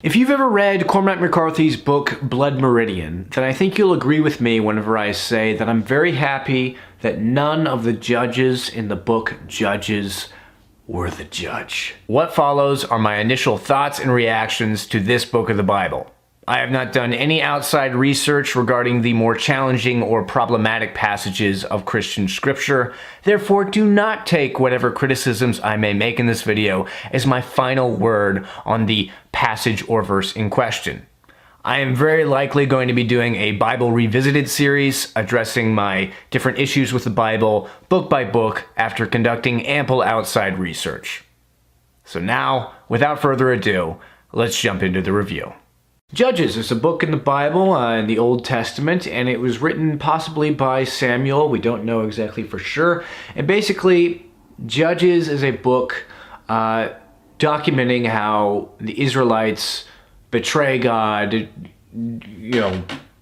If you've ever read Cormac McCarthy's book, Blood Meridian, then I think you'll agree with me whenever I say that I'm very happy that none of the judges in the book Judges were the judge. What follows are my initial thoughts and reactions to this book of the Bible. I have not done any outside research regarding the more challenging or problematic passages of Christian scripture. Therefore, do not take whatever criticisms I may make in this video as my final word on the passage or verse in question. I am very likely going to be doing a Bible Revisited series addressing my different issues with the Bible, book by book, after conducting ample outside research. So now, without further ado, let's jump into the review. Judges is a book in the Bible, in the Old Testament, and it was written possibly by Samuel. We don't know exactly for sure. And basically, Judges is a book documenting how the Israelites betray God,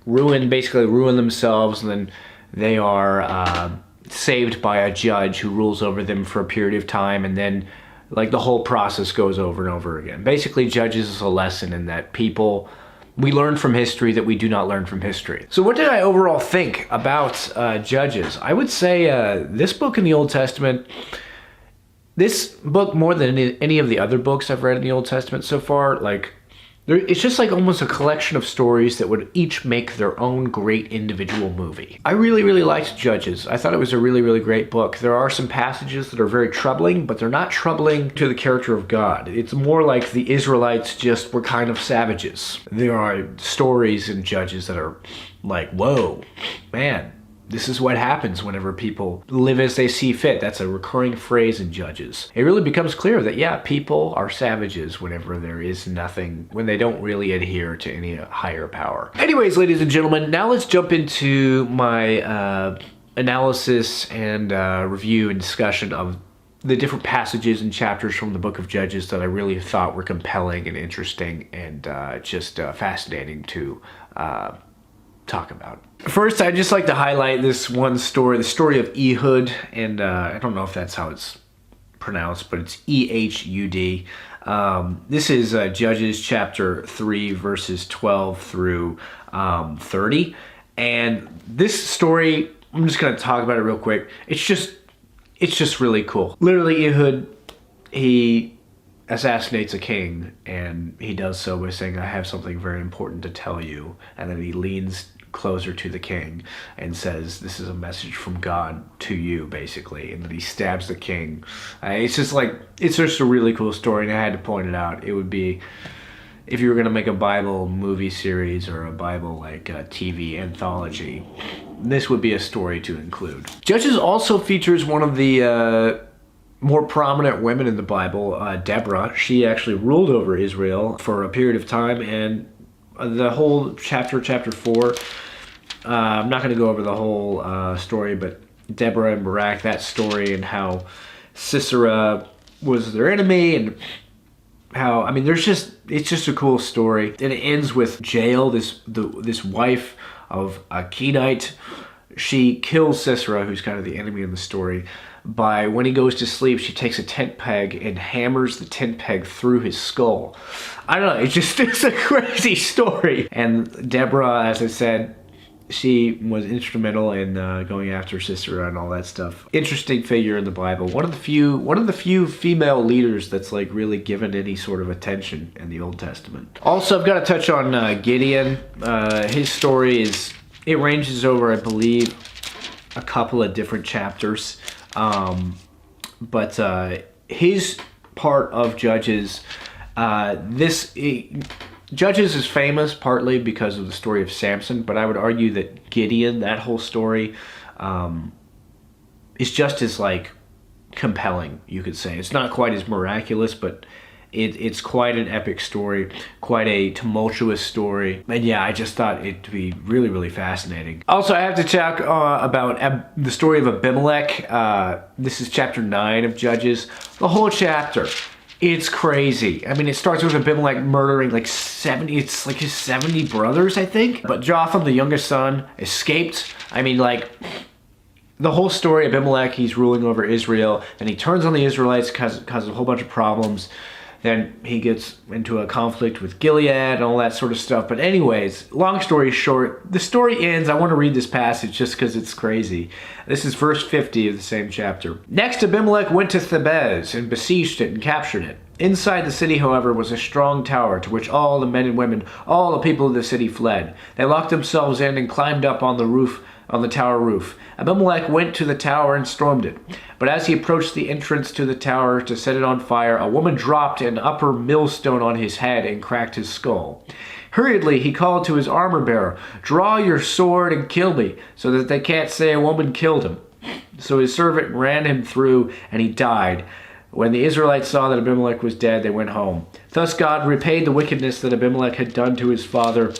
ruin themselves, and then they are saved by a judge who rules over them for a period of time, and then the whole process goes over and over again. Basically, Judges is a lesson in that we learn from history that we do not learn from history. So what did I overall think about Judges? I would say this book in the Old Testament, this book more than any of the other books I've read in the Old Testament so far, it's just almost a collection of stories that would each make their own great individual movie. I really, really liked Judges. I thought it was a really, really great book. There are some passages that are very troubling, but they're not troubling to the character of God. It's more like the Israelites just were kind of savages. There are stories in Judges that are like, whoa, man, this is what happens whenever people live as they see fit. That's a recurring phrase in Judges. It really becomes clear that, yeah, people are savages whenever there is nothing, when they don't really adhere to any higher power. Anyways, ladies and gentlemen, now let's jump into my analysis and review and discussion of the different passages and chapters from the book of Judges that I really thought were compelling and interesting and just fascinating to talk about. First, I'd just like to highlight this one story, the story of Ehud, and I don't know if that's how it's pronounced, but it's E-H-U-D. This is Judges chapter 3, verses 12 through 30. And this story, I'm just going to talk about it real quick. It's just really cool. Literally, Ehud, he assassinates a king, and he does so by saying, I have something very important to tell you. And then he leans closer to the king and says, this is a message from God to you, basically. And then he stabs the king. It's just a really cool story, and I had to point it out. It would be, if you were going to make a Bible movie series or a Bible TV anthology, this would be a story to include. Judges also features one of the more prominent women in the Bible, Deborah. She actually ruled over Israel for a period of time, and the whole chapter 4, I'm not going to go over the whole story, but Deborah and Barak, that story, and how Sisera was their enemy, and how, it's just a cool story. And it ends with Jael, this wife of a Kenite. She kills Sisera, who's kind of the enemy in the story, by, when he goes to sleep, she takes a tent peg and hammers the tent peg through his skull. I don't know, it's a crazy story. And Deborah, as I said, she was instrumental in going after Sisera and all that stuff. Interesting figure in the Bible. One of the few female leaders that's really given any sort of attention in the Old Testament. Also, I've got to touch on Gideon. His story it ranges over, I believe, a couple of different chapters. But his part of Judges, Judges is famous partly because of the story of Samson, but I would argue that Gideon, that whole story, is just as compelling, you could say. It's not quite as miraculous, but it's quite an epic story, quite a tumultuous story. And yeah, I just thought it to be really, really fascinating. Also, I have to talk about the story of Abimelech. This is chapter 9 of Judges. The whole chapter, it's crazy. It starts with Abimelech murdering his 70 brothers, I think. But Jotham, the youngest son, escaped. The whole story, Abimelech, he's ruling over Israel, and he turns on the Israelites because of a whole bunch of problems. Then he gets into a conflict with Gilead and all that sort of stuff. But anyways, long story short, the story ends. I want to read this passage just because it's crazy. This is verse 50 of the same chapter. Next, Abimelech went to Thebez and besieged it and captured it. Inside the city, however, was a strong tower to which all the men and women, all the people of the city fled. They locked themselves in and climbed up on the tower roof. Abimelech went to the tower and stormed it. But as he approached the entrance to the tower to set it on fire, a woman dropped an upper millstone on his head and cracked his skull. Hurriedly, he called to his armor-bearer, "Draw your sword and kill me, so that they can't say a woman killed him." So his servant ran him through, and he died. When the Israelites saw that Abimelech was dead, they went home. Thus God repaid the wickedness that Abimelech had done to his father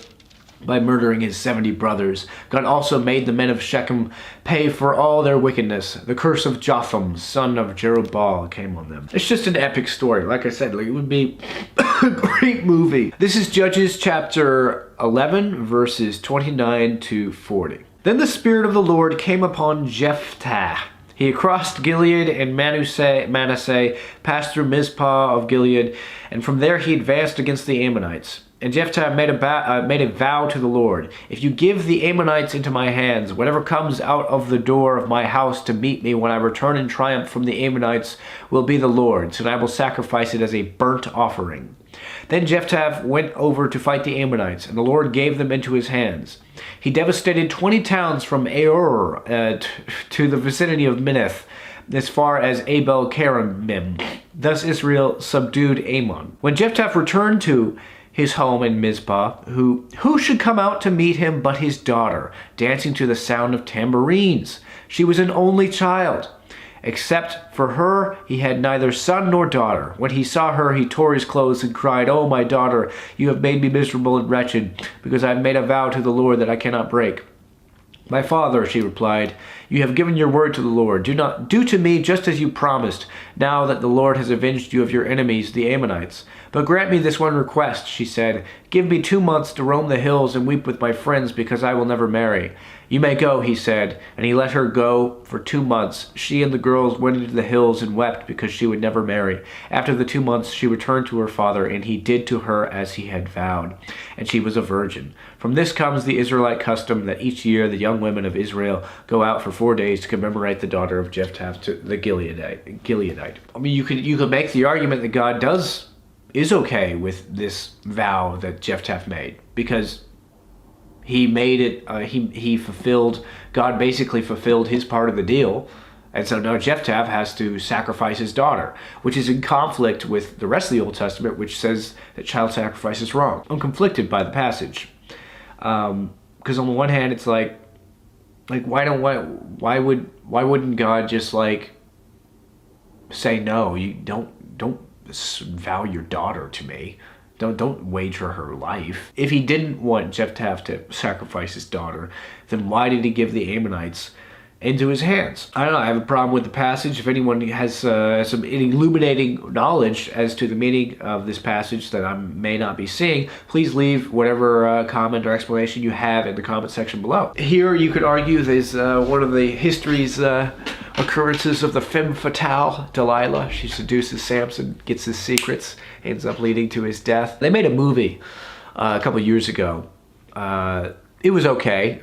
by murdering his 70 brothers. God also made the men of Shechem pay for all their wickedness. The curse of Jotham, son of Jerubbaal, came on them. It's just an epic story. Like I said, it would be a great movie. This is Judges chapter 11, verses 29 to 40. Then the Spirit of the Lord came upon Jephthah. He crossed Gilead and Manasseh, passed through Mizpah of Gilead, and from there he advanced against the Ammonites. And Jephthah made a vow to the Lord. "If you give the Ammonites into my hands, whatever comes out of the door of my house to meet me when I return in triumph from the Ammonites will be the Lord's, and I will sacrifice it as a burnt offering." Then Jephthah went over to fight the Ammonites, and the Lord gave them into his hands. He devastated 20 towns from Aor to the vicinity of Minnith, as far as Abel-Keramim. Thus Israel subdued Ammon. When Jephthah returned to his home in Mizpah, who should come out to meet him but his daughter, dancing to the sound of tambourines? She was an only child. Except for her, he had neither son nor daughter. When he saw her, he tore his clothes and cried, "Oh, my daughter, you have made me miserable and wretched, because I have made a vow to the Lord that I cannot break." "My father," she replied, "you have given your word to the Lord. Do to me just as you promised, now that the Lord has avenged you of your enemies, the Ammonites. But grant me this one request," she said. "Give me 2 months to roam the hills and weep with my friends, because I will never marry." "You may go," he said, and he let her go for 2 months. She and the girls went into the hills and wept because she would never marry. After the 2 months, she returned to her father, and he did to her as he had vowed, and she was a virgin. From this comes the Israelite custom that each year the young women of Israel go out for 4 days to commemorate the daughter of Jephthah, the Gileadite. I mean, you could make the argument that God is okay with this vow that Jephthah made, because he made it, he fulfilled, God basically fulfilled his part of the deal. And so now Jephthah has to sacrifice his daughter, which is in conflict with the rest of the Old Testament, which says that child sacrifice is wrong. I'm conflicted by the passage. Because on the one hand, it's like why wouldn't God just say, "No, you don't vow your daughter to me. Don't wager her life." If he didn't want Jephthah to sacrifice his daughter, then why did he give the Ammonites into his hands? I don't know. I have a problem with the passage. If anyone has some illuminating knowledge as to the meaning of this passage that I may not be seeing, please leave whatever comment or explanation you have in the comment section below. Here you could argue there's one of the history's occurrences of the femme fatale, Delilah. She seduces Samson, gets his secrets, ends up leading to his death. They made a movie a couple years ago. It was okay.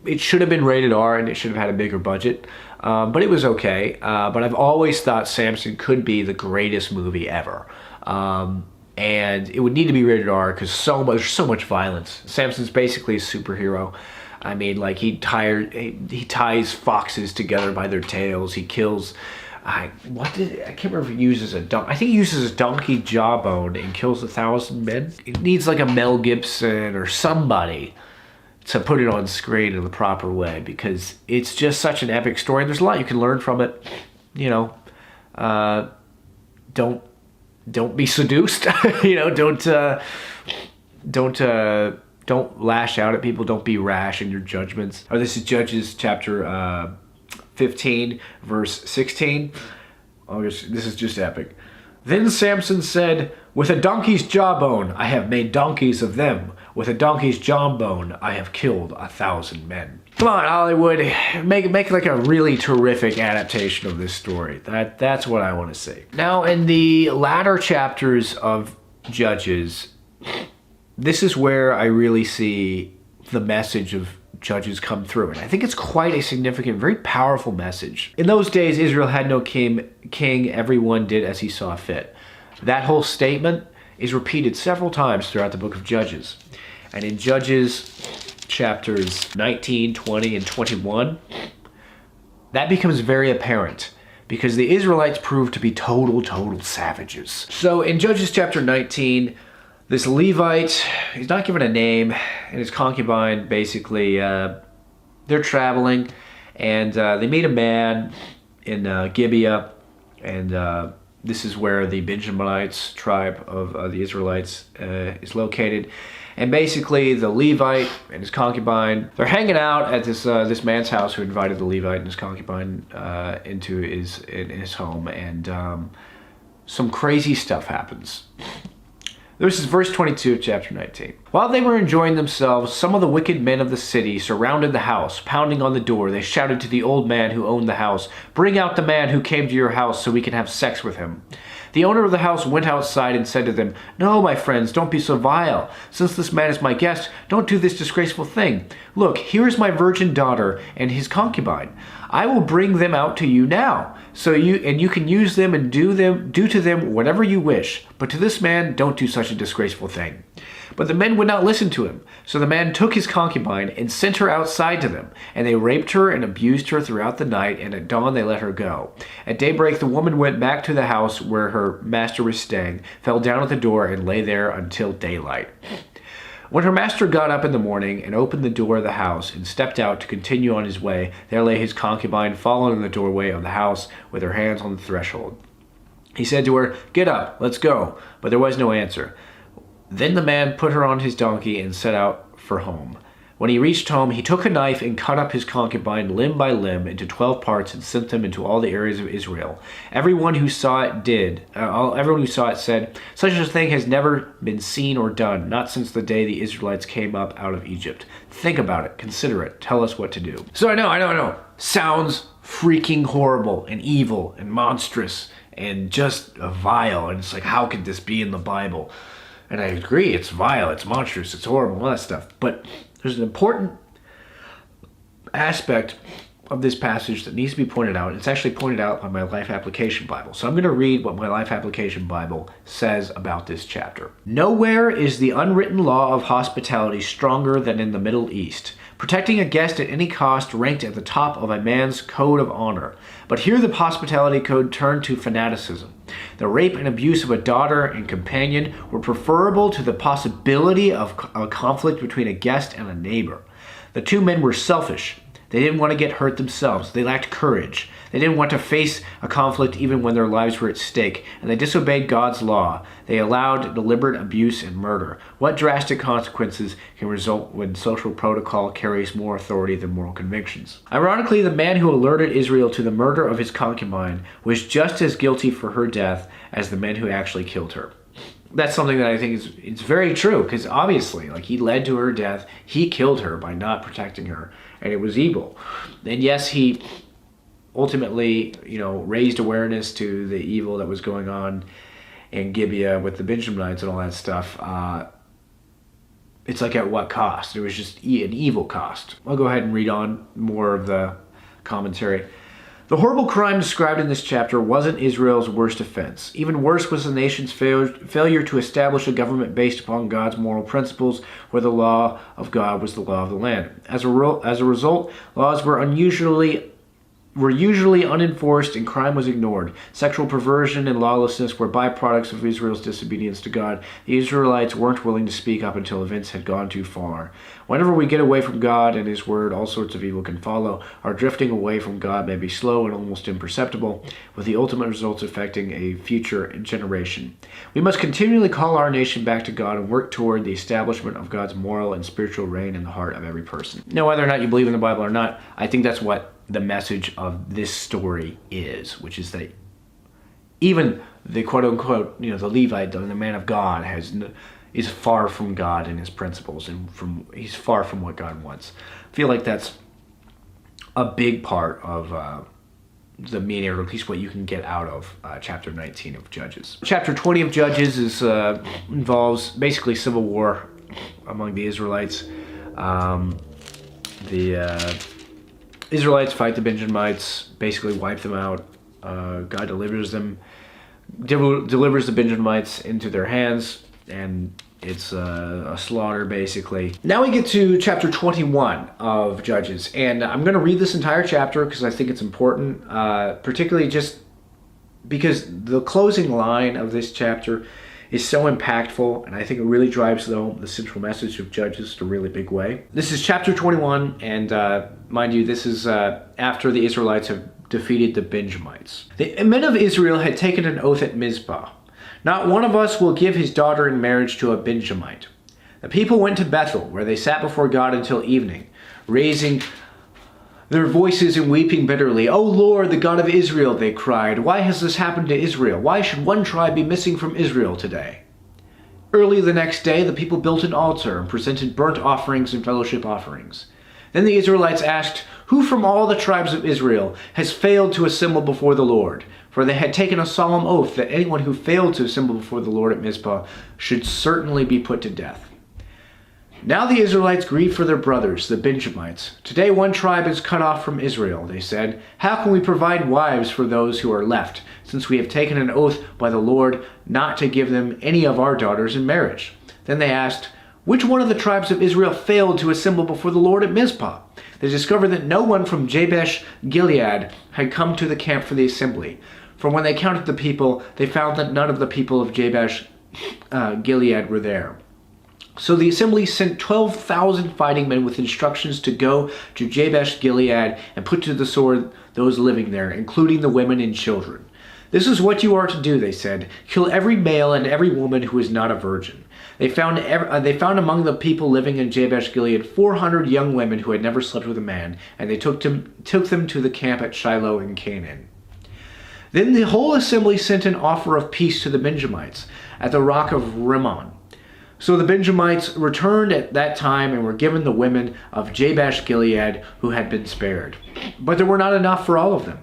It should have been rated R, and it should have had a bigger budget, but it was okay. But I've always thought Samson could be the greatest movie ever. And it would need to be rated R because there's so much violence. Samson's basically a superhero. I mean, he ties foxes together by their tails. He kills. I can't remember if he uses a donkey. I think he uses a donkey jawbone and kills 1,000 men. It needs a Mel Gibson or somebody to put it on screen in the proper way, because it's just such an epic story. And there's a lot you can learn from it. Don't be seduced. Don't lash out at people. Don't be rash in your judgments. This is Judges chapter 15, verse 16. This is just epic. Then Samson said, "With a donkey's jawbone I have made donkeys of them. With a donkey's jawbone I have killed 1,000 men." Come on, Hollywood, make like a really terrific adaptation of this story. That's what I want to see. Now, in the latter chapters of Judges, this is where I really see the message of Judges come through. And I think it's quite a significant, very powerful message. In those days, Israel had no king. Everyone did as he saw fit. That whole statement is repeated several times throughout the book of Judges. And in Judges chapters 19, 20, and 21, that becomes very apparent because the Israelites proved to be total savages. So in Judges chapter 19, this Levite, he's not given a name, and his concubine, basically, they're traveling, and they meet a man in Gibeah, and this is where the Benjaminites tribe of the Israelites is located. And basically, the Levite and his concubine, they're hanging out at this man's house who invited the Levite and his concubine into his home, and some crazy stuff happens. This is verse 22 of chapter 19. While they were enjoying themselves, some of the wicked men of the city surrounded the house. Pounding on the door, they shouted to the old man who owned the house, "Bring out the man who came to your house so we can have sex with him." The owner of the house went outside and said to them, "No, my friends, don't be so vile. Since this man is my guest, don't do this disgraceful thing. Look, here is my virgin daughter and his concubine. I will bring them out to you now, so you can use them and do to them whatever you wish. But to this man, don't do such a disgraceful thing." But the men would not listen to him. So the man took his concubine and sent her outside to them. And they raped her and abused her throughout the night, and at dawn they let her go. At daybreak the woman went back to the house where her master was staying, fell down at the door, and lay there until daylight. When her master got up in the morning and opened the door of the house and stepped out to continue on his way, there lay his concubine fallen in the doorway of the house with her hands on the threshold. He said to her, "Get up, let's go." But there was no answer. Then the man put her on his donkey and set out for home. When he reached home, he took a knife and cut up his concubine limb by limb into 12 parts and sent them into all the areas of Israel. Everyone who saw it said, "Such a thing has never been seen or done, not since the day the Israelites came up out of Egypt." Think about it, consider it, tell us what to do. So I know. Sounds freaking horrible and evil and monstrous and just vile. And it's like, how could this be in the Bible? And I agree, it's vile, it's monstrous, it's horrible, all that stuff. But there's an important aspect of this passage that needs to be pointed out. It's actually pointed out by my Life Application Bible. So I'm going to read what my Life Application Bible says about this chapter. "Nowhere is the unwritten law of hospitality stronger than in the Middle East. Protecting a guest at any cost ranked at the top of a man's code of honor. But here the hospitality code turned to fanaticism. The rape and abuse of a daughter and companion were preferable to the possibility of a conflict between a guest and a neighbor. The two men were selfish. They didn't want to get hurt themselves. They lacked courage. They didn't want to face a conflict even when their lives were at stake. And they disobeyed God's law. They allowed deliberate abuse and murder. What drastic consequences can result when social protocol carries more authority than moral convictions? Ironically, the man who alerted Israel to the murder of his concubine was just as guilty for her death as the men who actually killed her." That's something that I think it's very true, because obviously, like, he led to her death. He killed her by not protecting her, and it was evil. And yes, he ultimately, raised awareness to the evil that was going on in Gibeah with the Benjaminites and all that stuff. It's like, at what cost? It was just an evil cost. I'll go ahead and read on more of the commentary. "The horrible crime described in this chapter wasn't Israel's worst offense. Even worse was the nation's failure to establish a government based upon God's moral principles, where the law of God was the law of the land. As a result, laws were usually unenforced and crime was ignored. Sexual perversion and lawlessness were byproducts of Israel's disobedience to God. The Israelites weren't willing to speak up until events had gone too far. Whenever we get away from God and His Word, all sorts of evil can follow. Our drifting away from God may be slow and almost imperceptible, with the ultimate results affecting a future generation. We must continually call our nation back to God and work toward the establishment of God's moral and spiritual reign in the heart of every person." Now, whether or not you believe in the Bible or not, I think that's what the message of this story is, which is that even the quote-unquote, the Levite, the man of God, is far from God and his principles, and he's far from what God wants. I feel like that's a big part of the meaning, or at least what you can get out of chapter 19 of Judges. Chapter 20 of Judges involves basically civil war among the Israelites. The Israelites fight the Benjamites, basically wipe them out. God delivers the Benjamites into their hands, and it's a slaughter, basically. Now we get to chapter 21 of Judges, and I'm going to read this entire chapter because I think it's important, particularly just because the closing line of this chapter is so impactful, and I think it really drives home the central message of Judges in a really big way. This is chapter 21, and mind you, this is after the Israelites have defeated the Benjamites. The men of Israel had taken an oath at Mizpah. Not one of us will give his daughter in marriage to a Benjamite. The people went to Bethel, where they sat before God until evening, raising their voices and weeping bitterly. "O Lord, the God of Israel," they cried, "why has this happened to Israel? Why should one tribe be missing from Israel today?" Early the next day, the people built an altar and presented burnt offerings and fellowship offerings. Then the Israelites asked, "Who from all the tribes of Israel has failed to assemble before the Lord?" For they had taken a solemn oath that anyone who failed to assemble before the Lord at Mizpah should certainly be put to death. Now the Israelites grieved for their brothers, the Benjamites. "Today one tribe is cut off from Israel," they said. "How can we provide wives for those who are left, since we have taken an oath by the Lord not to give them any of our daughters in marriage?" Then they asked, "Which one of the tribes of Israel failed to assemble before the Lord at Mizpah?" They discovered that no one from Jabesh Gilead had come to the camp for the assembly. For when they counted the people, they found that none of the people of Jabesh Gilead were there. So the assembly sent 12,000 fighting men with instructions to go to Jabesh Gilead and put to the sword those living there, including the women and children. "This is what you are to do," they said. "Kill every male and every woman who is not a virgin." They found among the people living in Jabesh Gilead 400 young women who had never slept with a man, and they took them to the camp at Shiloh in Canaan. Then the whole assembly sent an offer of peace to the Benjamites at the rock of Rimmon. So the Benjamites returned at that time and were given the women of Jabesh Gilead who had been spared. But there were not enough for all of them.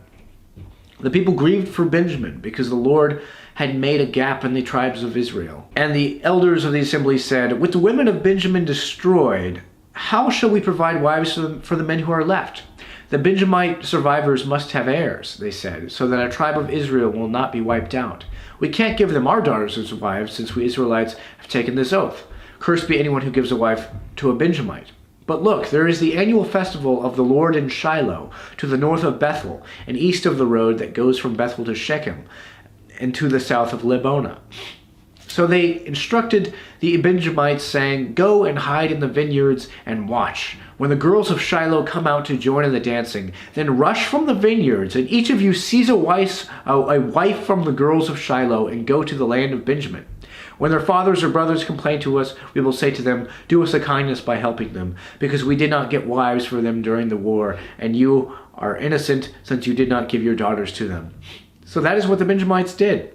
The people grieved for Benjamin because the Lord had made a gap in the tribes of Israel. And the elders of the assembly said, "With the women of Benjamin destroyed, how shall we provide wives for the men who are left? The Benjamite survivors must have heirs," they said, "so that a tribe of Israel will not be wiped out. We can't give them our daughters as wives, since we Israelites have taken this oath. Cursed be anyone who gives a wife to a Benjamite. But look, there is the annual festival of the Lord in Shiloh, to the north of Bethel, and east of the road that goes from Bethel to Shechem, and to the south of Lebonah." So they instructed the Benjamites, saying, "Go and hide in the vineyards and watch. When the girls of Shiloh come out to join in the dancing, then rush from the vineyards, and each of you seize a wife from the girls of Shiloh and go to the land of Benjamin. When their fathers or brothers complain to us, we will say to them, 'Do us a kindness by helping them, because we did not get wives for them during the war, and you are innocent since you did not give your daughters to them.'" So that is what the Benjamites did.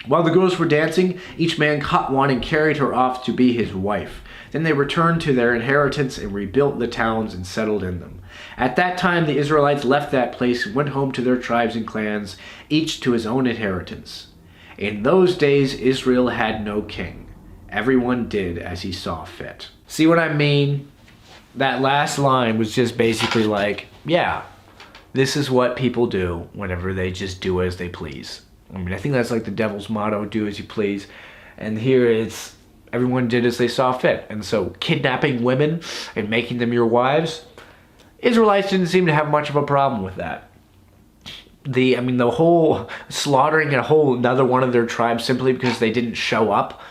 While the girls were dancing, each man caught one and carried her off to be his wife. Then they returned to their inheritance and rebuilt the towns and settled in them. At that time the Israelites left that place and went home to their tribes and clans, each to his own inheritance. In those days Israel had no king. Everyone did as he saw fit. See what I mean? That last line was just basically like, yeah, this is what people do whenever they just do as they please. I mean, I think that's like the devil's motto, do as you please. And here it's, everyone did as they saw fit. And so kidnapping women and making them your wives, Israelites didn't seem to have much of a problem with that. The whole slaughtering a whole another one of their tribes simply because they didn't show up,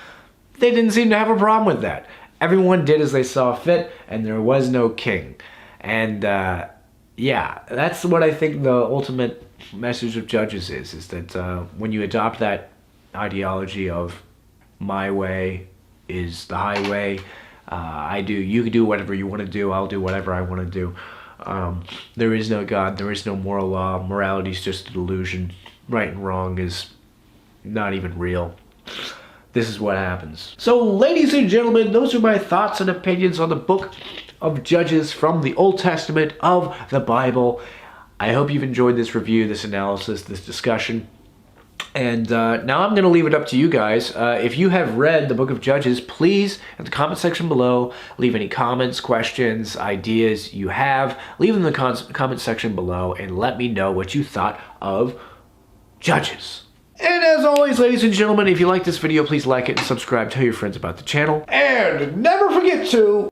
they didn't seem to have a problem with that. Everyone did as they saw fit, and there was no king. And yeah, that's what I think the ultimate message of Judges is that when you adopt that ideology of my way is the highway, you can do whatever you want to do, I'll do whatever I want to do. There is no God, there is no moral law, morality is just a delusion, right and wrong is not even real. This is what happens. So ladies and gentlemen, those are my thoughts and opinions on the book of Judges from the Old Testament of the Bible. I hope you've enjoyed this review, this analysis, this discussion. And now I'm going to leave it up to you guys. If you have read the book of Judges, please, in the comment section below, leave any comments, questions, ideas you have. Leave them in the comment section below and let me know what you thought of Judges. And as always, ladies and gentlemen, if you like this video, please like it and subscribe. Tell your friends about the channel. And never forget to